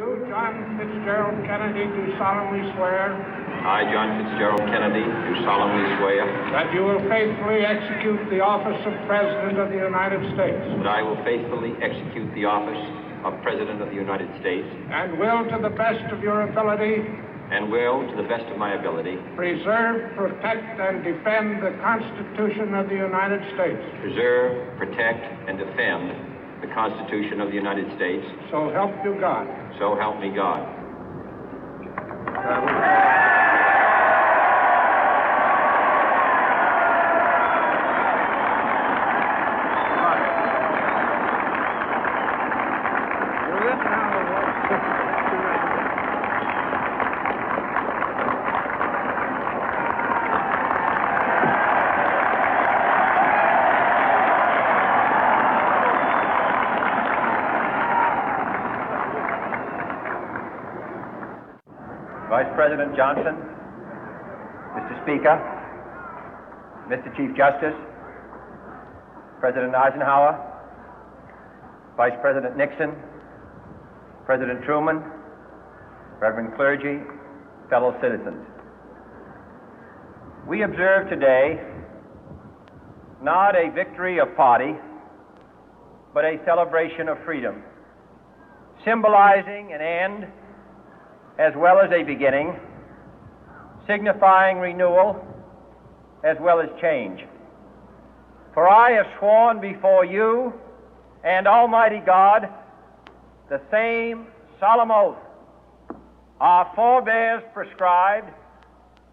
You, John Fitzgerald Kennedy, do solemnly swear. I, John Fitzgerald Kennedy, do solemnly swear. That you will faithfully execute the office of President of the United States. That I will faithfully execute the office of President of the United States. And will, to the best of your ability. And will, to the best of my ability. Preserve, protect, and defend the Constitution of the United States. Preserve, protect, and defend the Constitution of the United States. So help you God. So help me God. Vice President Johnson, Mr. Speaker, Mr. Chief Justice, President Eisenhower, Vice President Nixon, President Truman, Reverend clergy, fellow citizens. We observe today not a victory of party, but a celebration of freedom, symbolizing an end as well as a beginning, signifying renewal as well as change. For I have sworn before you and Almighty God the same solemn oath our forebears prescribed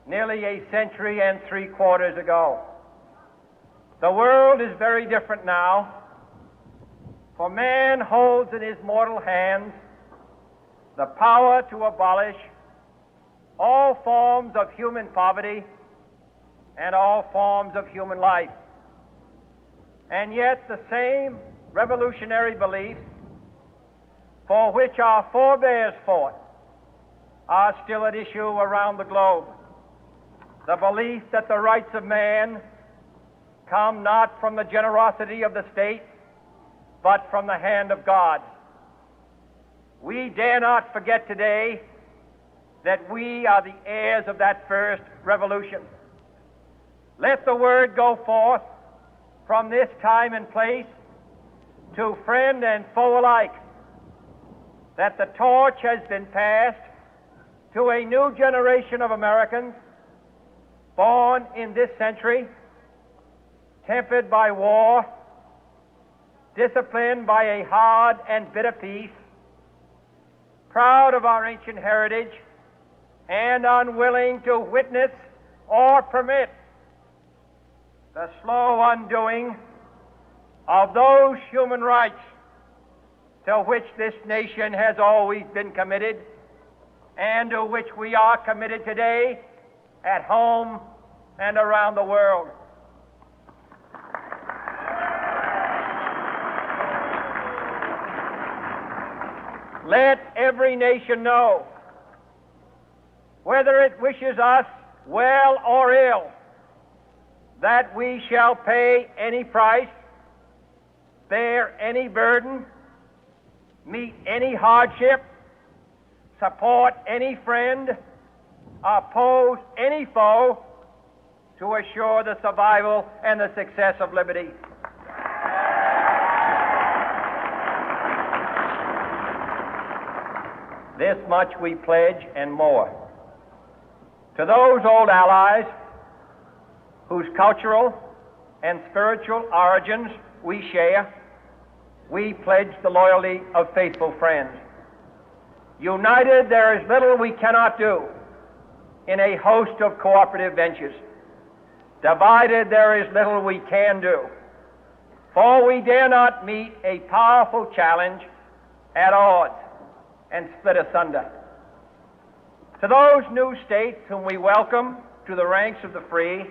nearly a century and 3/4 ago. The world is very different now, for man holds in his mortal hands the power to abolish all forms of human poverty and all forms of human life. And yet the same revolutionary beliefs for which our forebears fought are still at issue around the globe. The belief that the rights of man come not from the generosity of the state, but from the hand of God. We dare not forget today that we are the heirs of that first revolution. Let the word go forth from this time and place to friend and foe alike that the torch has been passed to a new generation of Americans born in this century, tempered by war, disciplined by a hard and bitter peace, proud of our ancient heritage, and unwilling to witness or permit the slow undoing of those human rights to which this nation has always been committed and to which we are committed today at home and around the world. Let every nation know, whether it wishes us well or ill, that we shall pay any price, bear any burden, meet any hardship, support any friend, oppose any foe to assure the survival and the success of liberty. This much we pledge and more. To those old allies whose cultural and spiritual origins we share, we pledge the loyalty of faithful friends. United, there is little we cannot do in a host of cooperative ventures. Divided, there is little we can do, for we dare not meet a powerful challenge at odds and split asunder. To those new states whom we welcome to the ranks of the free,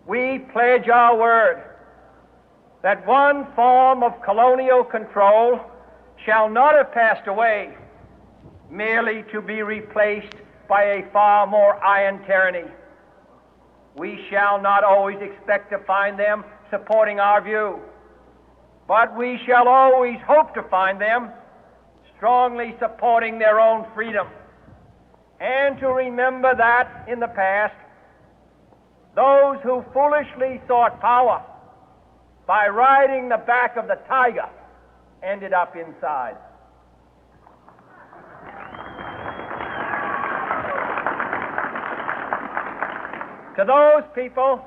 we pledge our word that one form of colonial control shall not have passed away, merely to be replaced by a far more iron tyranny. We shall not always expect to find them supporting our view, but we shall always hope to find them strongly supporting their own freedom, and to remember that in the past, those who foolishly sought power by riding the back of the tiger ended up inside. To those people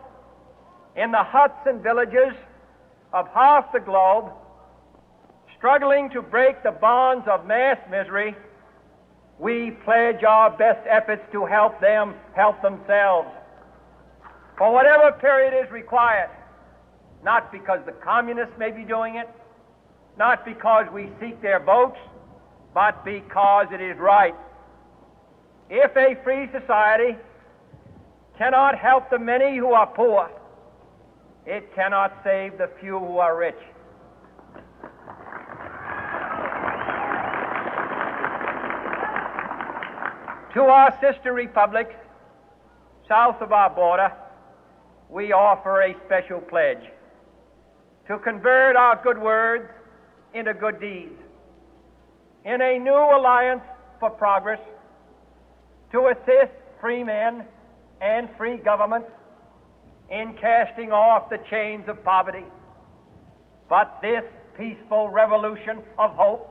in the huts and villages of half the globe struggling to break the bonds of mass misery, we pledge our best efforts to help them help themselves for whatever period is required, not because the communists may be doing it, not because we seek their votes, but because it is right. If a free society cannot help the many who are poor, it cannot save the few who are rich. To our sister republics south of our border, we offer a special pledge to convert our good words into good deeds, in a new alliance for progress, to assist free men and free governments in casting off the chains of poverty. But this peaceful revolution of hope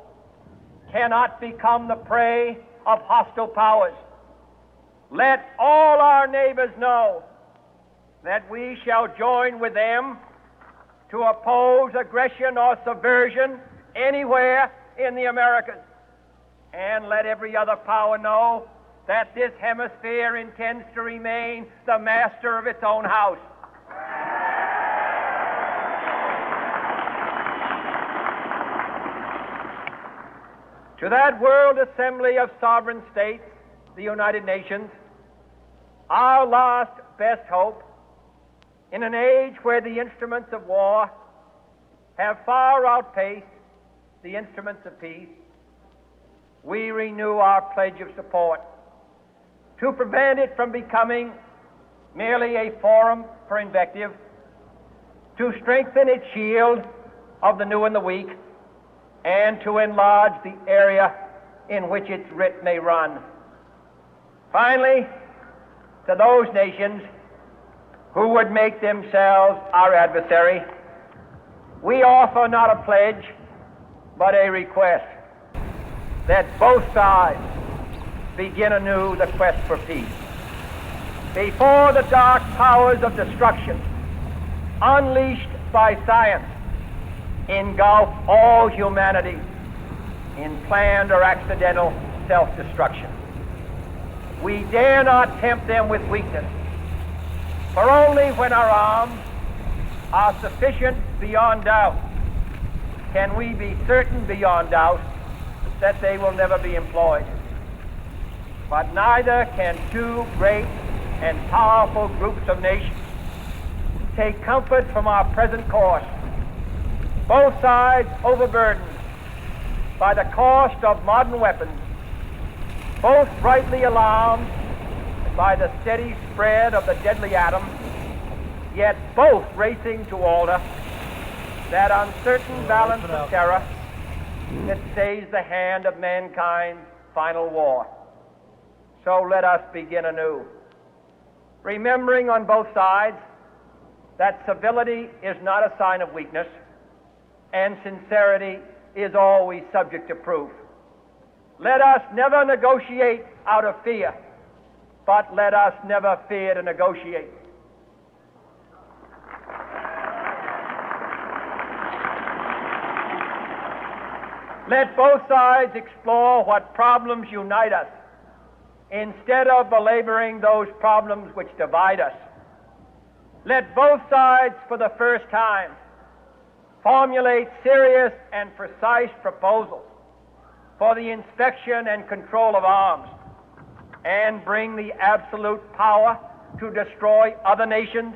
cannot become the prey of hostile powers. Let all our neighbors know that we shall join with them to oppose aggression or subversion anywhere in the Americas. And let every other power know that this hemisphere intends to remain the master of its own house. To that World Assembly of Sovereign States, the United Nations, our last best hope, in an age where the instruments of war have far outpaced the instruments of peace, we renew our pledge of support to prevent it from becoming merely a forum for invective, to strengthen its shield of the new and the weak, and to enlarge the area in which its writ may run. Finally, to those nations who would make themselves our adversary, we offer not a pledge, but a request that both sides begin anew the quest for peace. Before the dark powers of destruction, unleashed by science, engulf all humanity in planned or accidental self-destruction, we dare not tempt them with weakness, for only when our arms are sufficient beyond doubt can we be certain beyond doubt that they will never be employed. But neither can two great and powerful groups of nations take comfort from our present course, both sides overburdened by the cost of modern weapons, both rightly alarmed by the steady spread of the deadly atom, yet both racing to alter that uncertain balance of terror that stays the hand of mankind's final war. So let us begin anew, remembering on both sides that civility is not a sign of weakness, and sincerity is always subject to proof. Let us never negotiate out of fear, but let us never fear to negotiate. Let both sides explore what problems unite us, instead of belaboring those problems which divide us. Let both sides, for the first time, formulate serious and precise proposals for the inspection and control of arms, and bring the absolute power to destroy other nations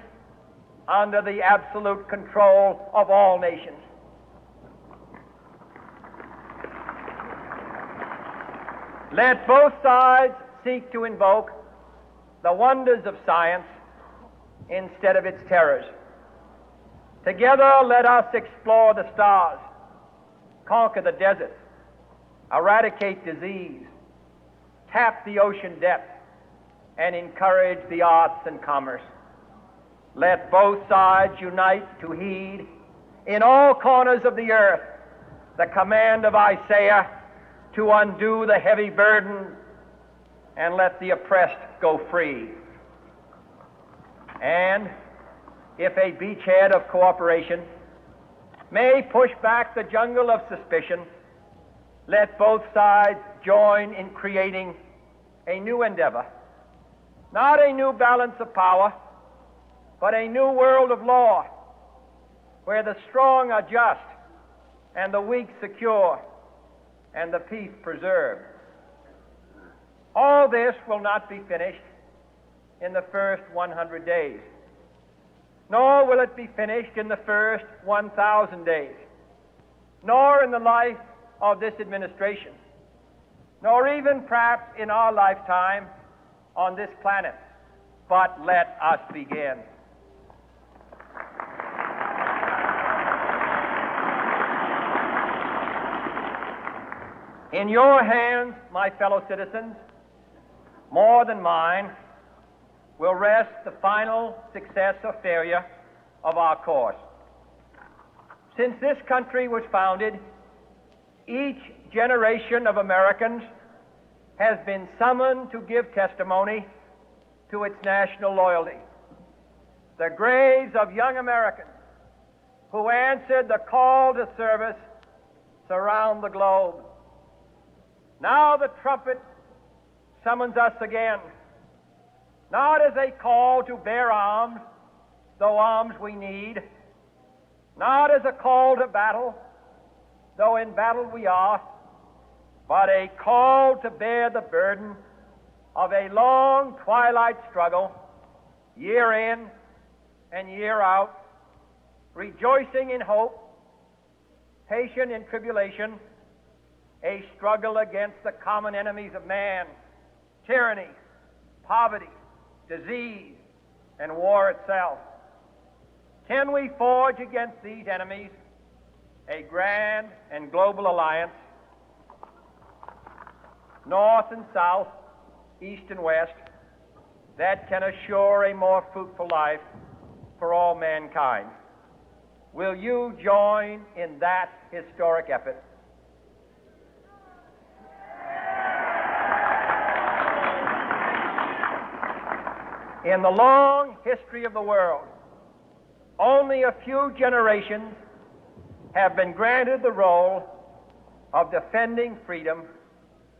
under the absolute control of all nations. Let both sides seek to invoke the wonders of science instead of its terrors. Together, let us explore the stars, conquer the deserts, eradicate disease, tap the ocean depth, and encourage the arts and commerce. Let both sides unite to heed in all corners of the earth the command of Isaiah to undo the heavy burden and let the oppressed go free. And if a beachhead of cooperation may push back the jungle of suspicion, let both sides join in creating a new endeavor, not a new balance of power, but a new world of law, where the strong are just and the weak secure and the peace preserved. All this will not be finished in the first 100 days, nor will it be finished in the first 1,000 days, nor in the life of this administration, nor even perhaps in our lifetime on this planet. But let us begin. In your hands, my fellow citizens, more than mine, will rest the final success or failure of our course. Since this country was founded, each generation of Americans has been summoned to give testimony to its national loyalty. The graves of young Americans who answered the call to service surround the globe. Now the trumpet summons us again, not as a call to bear arms, though arms we need, not as a call to battle, though in battle we are, but a call to bear the burden of a long twilight struggle, year in and year out, rejoicing in hope, patient in tribulation, a struggle against the common enemies of man, tyranny, poverty, disease, and war itself. Can we forge against these enemies a grand and global alliance, north and south, east and west, that can assure a more fruitful life for all mankind? Will you join in that historic effort? In the long history of the world, only a few generations have been granted the role of defending freedom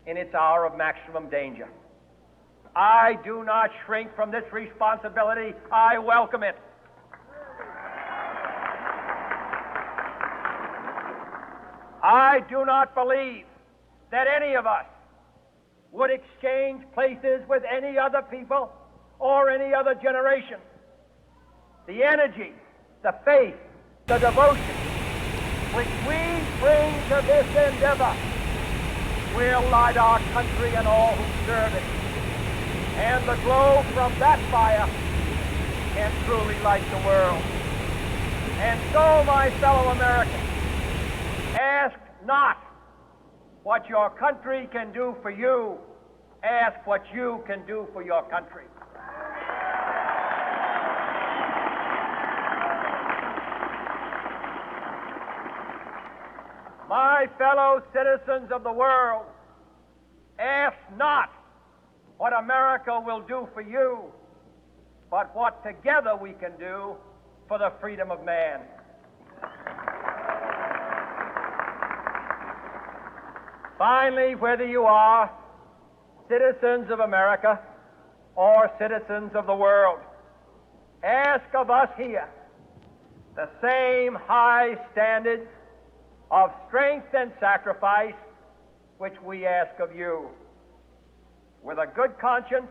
in its hour of maximum danger. I do not shrink from this responsibility. I welcome it. I do not believe that any of us would exchange places with any other people or any other generation. The energy, the faith, the devotion which we bring to this endeavor will light our country and all who serve it. And the glow from that fire can truly light the world. And so, my fellow Americans, ask not what your country can do for you. Ask what you can do for your country. My fellow citizens of the world, ask not what America will do for you, but what together we can do for the freedom of man. Finally, whether you are citizens of America or citizens of the world, ask of us here the same high standards of strength and sacrifice which we ask of you. With a good conscience